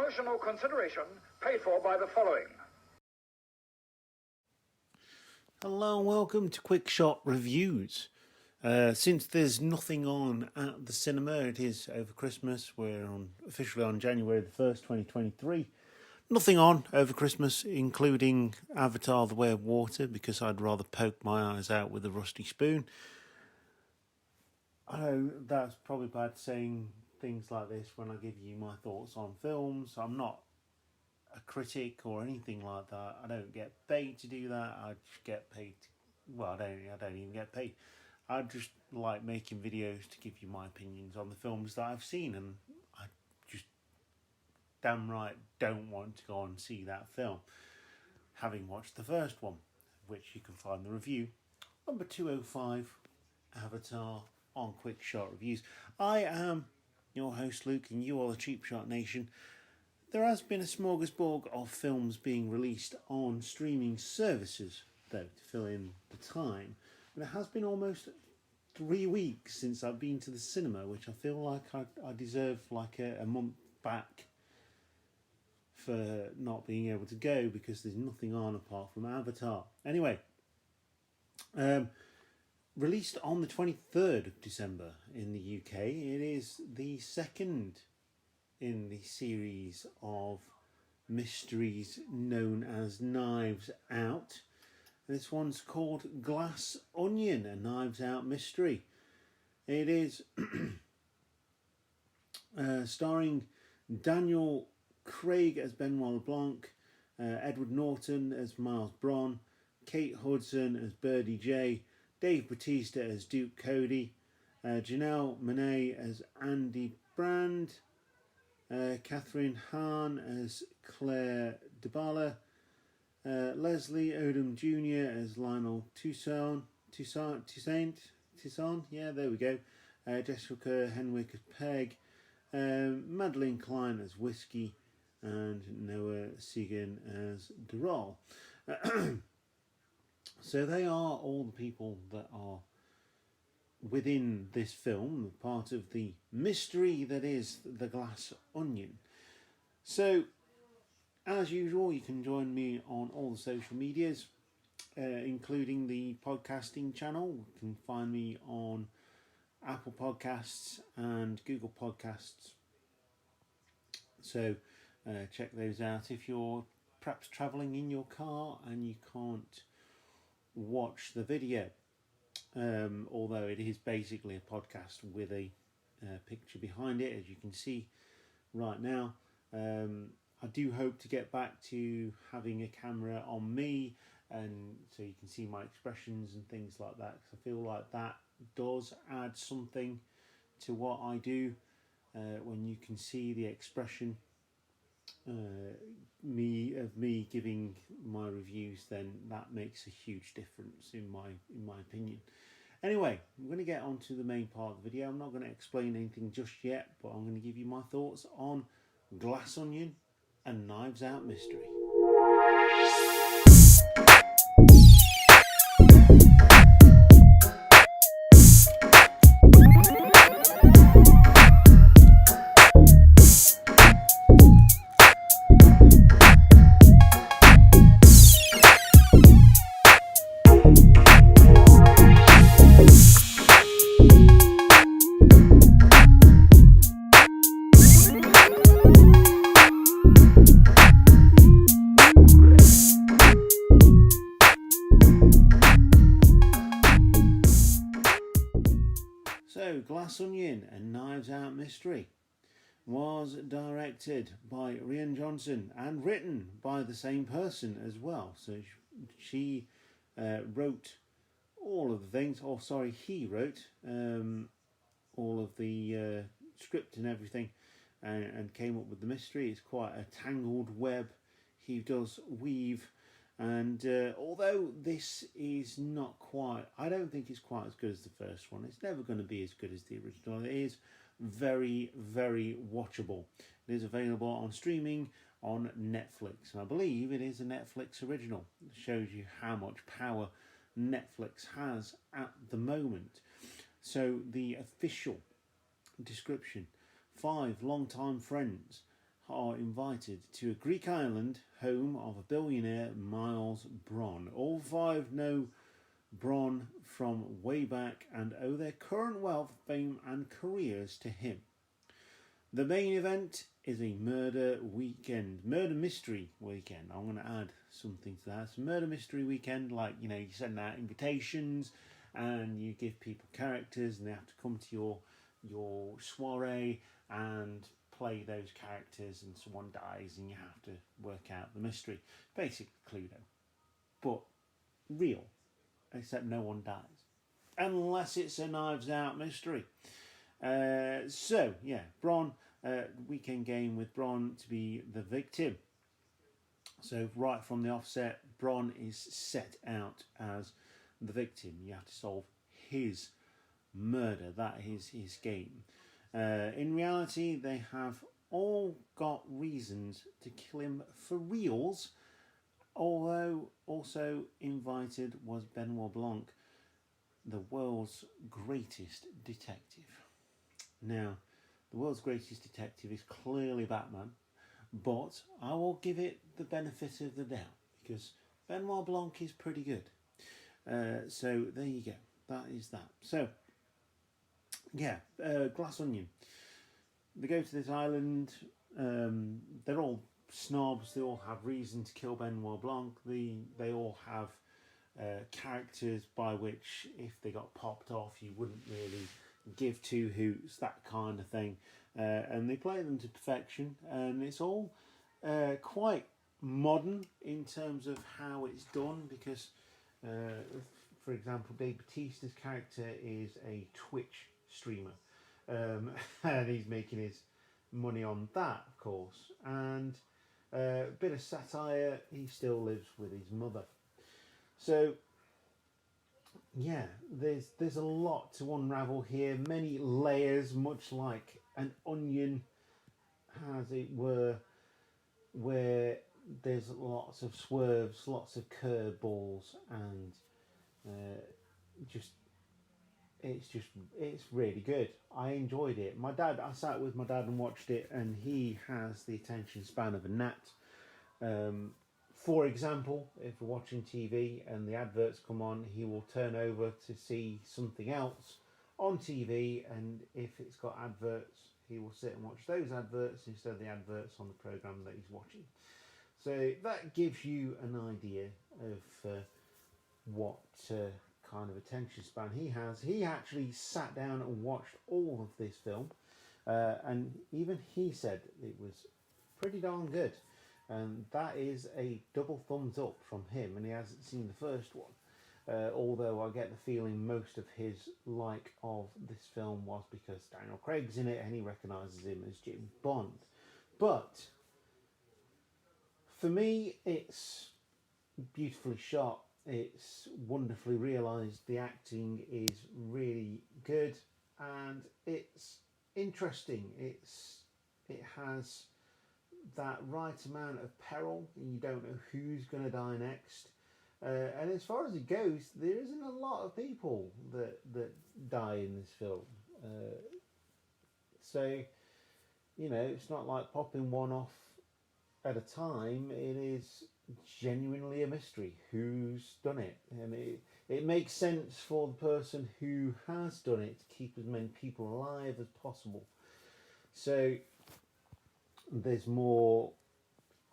Promotional consideration paid for by the following. Hello and welcome to Quick Shot Reviews. Since there's nothing on at the cinema, it is over Christmas. We're officially on January the 1st, 2023. Nothing on over Christmas, including Avatar The Way of Water, because I'd rather poke my eyes out with a rusty spoon. I know that's probably bad saying things like this when I give you my thoughts on films. I'm not a critic or anything like that. I don't get paid to do that. I just get paid I don't even get paid. I just like making videos to give you my opinions on the films that I've seen, and I just damn right don't want to go and see that film, having watched the first one, which you can find the review number 205, Avatar, on Quick Shot Reviews. I am your host Luke, and you are the Cheap Shot Nation. There has been a smorgasbord of films being released on streaming services, though, to fill in the time. And it has been almost 3 weeks since I've been to the cinema, which I feel like I deserve like a month back for not being able to go, because there's nothing on apart from Avatar. Anyway, released on the 23rd of December in the UK, it is the second in the series of mysteries known as Knives Out. This one's called Glass Onion, a Knives Out mystery. It is starring Daniel Craig as Benoit LeBlanc, Edward Norton as Miles Bron, Kate Hudson as Birdie J, Dave Bautista as Duke Cody, Janelle Monáe as Andy Brand, Catherine Hahn as Claire DeBala, Leslie Odom Jr. as Lionel Toussaint, yeah, there we go. Jessica Henwick as Peg, Madeline Klein as Whiskey, and Noah Segan as Dural. So they are all the people that are within this film, part of the mystery that is the Glass Onion. So, as usual, you can join me on all the social medias, including the podcasting channel. You can find me on Apple Podcasts and Google Podcasts. So, check those out if you're perhaps travelling in your car and you can't watch the video. Although it is basically a podcast with a picture behind it, as you can see right now. I do hope to get back to having a camera on me, and so you can see my expressions and things like that, because I feel like that does add something to what I do. When you can see the expression me giving my reviews, then that makes a huge difference in my opinion. Anyway, I'm going to get on to the main part of the video. I'm not going to explain anything just yet, but I'm going to give you my thoughts on Glass Onion and Knives Out Mystery. So, Glass Onion and Knives Out Mystery was directed by Rian Johnson and written by the same person as well. So she wrote all of the things, he wrote all of the script and everything, and came up with the mystery. It's quite a tangled web he does weave. And although this is not quite, I don't think it's quite as good as the first one. It's never going to be as good as the original. It is very, very watchable. It is available on streaming on Netflix. And I believe it is a Netflix original. It shows you how much power Netflix has at the moment. So the official description: 5 long-time friends are invited to a Greek island, home of a billionaire, Miles Bron. All five know Bron from way back and owe their current wealth, fame, and careers to him. The main event is a murder mystery weekend. I'm going to add something to that. It's a murder mystery weekend, like, you send out invitations and you give people characters and they have to come to your soiree and play those characters, and someone dies and you have to work out the mystery. Basically Cluedo, but real, except no one dies. Unless it's a Knives Out mystery. Bron, weekend game with Bron to be the victim. So right from the offset, Bron is set out as the victim. You have to solve his murder. That is his game. In reality, they have all got reasons to kill him for reals, although also invited was Benoit Blanc, the world's greatest detective. Now, the world's greatest detective is clearly Batman, but I will give it the benefit of the doubt because Benoit Blanc is pretty good. So there you go. That is that. So, Glass Onion. They go to this island. They're all snobs. They all have reason to kill Benoit Blanc. They all have characters by which, if they got popped off, you wouldn't really give two hoots, that kind of thing. And they play them to perfection. And it's all quite modern in terms of how it's done because, for example, Dave Bautista's character is a Twitch streamer. And he's making his money on that, of course. And a bit of satire, he still lives with his mother. So, yeah, there's a lot to unravel here. Many layers, much like an onion, as it were, where there's lots of swerves, lots of curveballs, and it's really good. I enjoyed it. I sat with my dad and watched it, and he has the attention span of a gnat. For example, if we're watching TV and the adverts come on, he will turn over to see something else on TV, and if it's got adverts, he will sit and watch those adverts instead of the adverts on the programme that he's watching. So that gives you an idea of what kind of attention span he has. He actually sat down and watched all of this film, and even he said it was pretty darn good. And that is a double thumbs up from him, and he hasn't seen the first one. Although I get the feeling most of his like of this film was because Daniel Craig's in it and he recognises him as James Bond. But for me, it's beautifully shot. It's wonderfully realised. The acting is really good, and it's interesting. It has that right amount of peril, and you don't know who's going to die next. And as far as it goes, there isn't a lot of people that die in this film. So, it's not like popping one off at a time. It is genuinely a mystery who's done it. And it makes sense for the person who has done it to keep as many people alive as possible. So, there's more,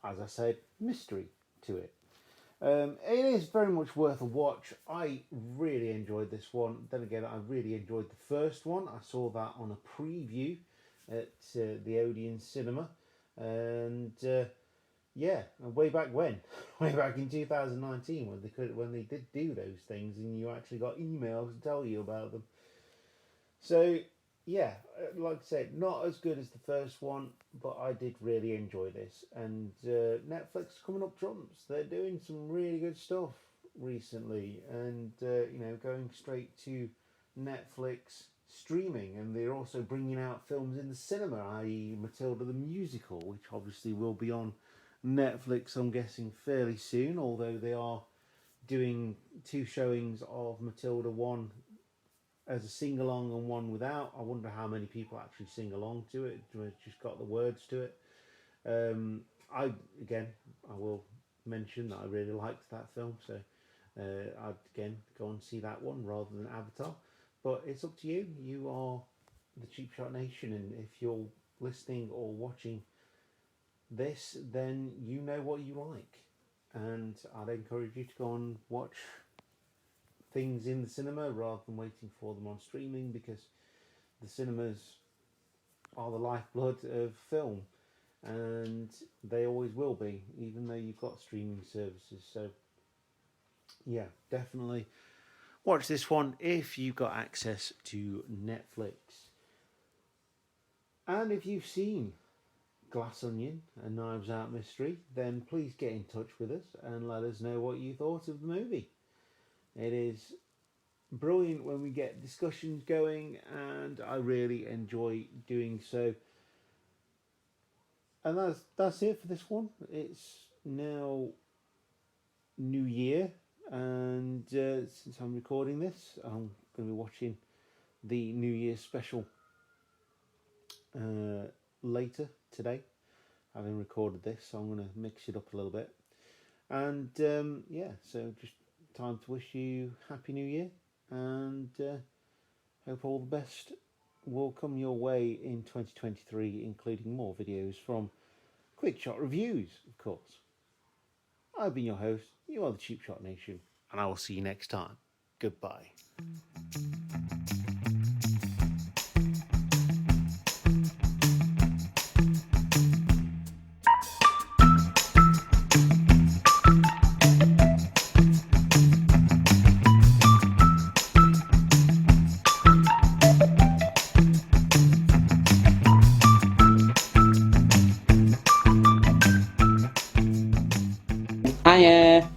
as I said, mystery to it. It is very much worth a watch. I really enjoyed this one. Then again, I really enjoyed the first one. I saw that on a preview at the Odeon Cinema. And way back when, way back in 2019, when they did do those things, and you actually got emails to tell you about them. So, yeah, like I said, not as good as the first one, but I did really enjoy this. And Netflix coming up trumps. They're doing some really good stuff recently, and going straight to Netflix streaming. And they're also bringing out films in the cinema, i.e. Matilda the Musical, which obviously will be on Netflix, I'm guessing, fairly soon, although they are doing 2 showings of Matilda, one as a sing-along and one without. I wonder how many people actually sing along to it, just got the words to it. I will mention that I really liked that film, so I'd again go and see that one rather than Avatar. But it's up to you. You are the Cheap Shot Nation, and if you're listening or watching this, then you know what you like, and I'd encourage you to go and watch things in the cinema rather than waiting for them on streaming, because the cinemas are the lifeblood of film, and they always will be, even though you've got streaming services. So yeah, definitely watch this one if you've got access to Netflix. And if you've seen Glass Onion, a Knives Out mystery, then please get in touch with us and let us know what you thought of the movie. It is brilliant when we get discussions going, and I really enjoy doing so. And that's it for this one. It's now New Year, and since I'm recording this, I'm going to be watching the New Year special later today. Having recorded this, so I'm going to mix it up a little bit. And so just time to wish you Happy New Year, and hope all the best will come your way in 2023, including more videos from Quick Shot Reviews, of course. I've been your host, you are the Cheap Shot Nation, and I will see you next time. Goodbye. Hiya.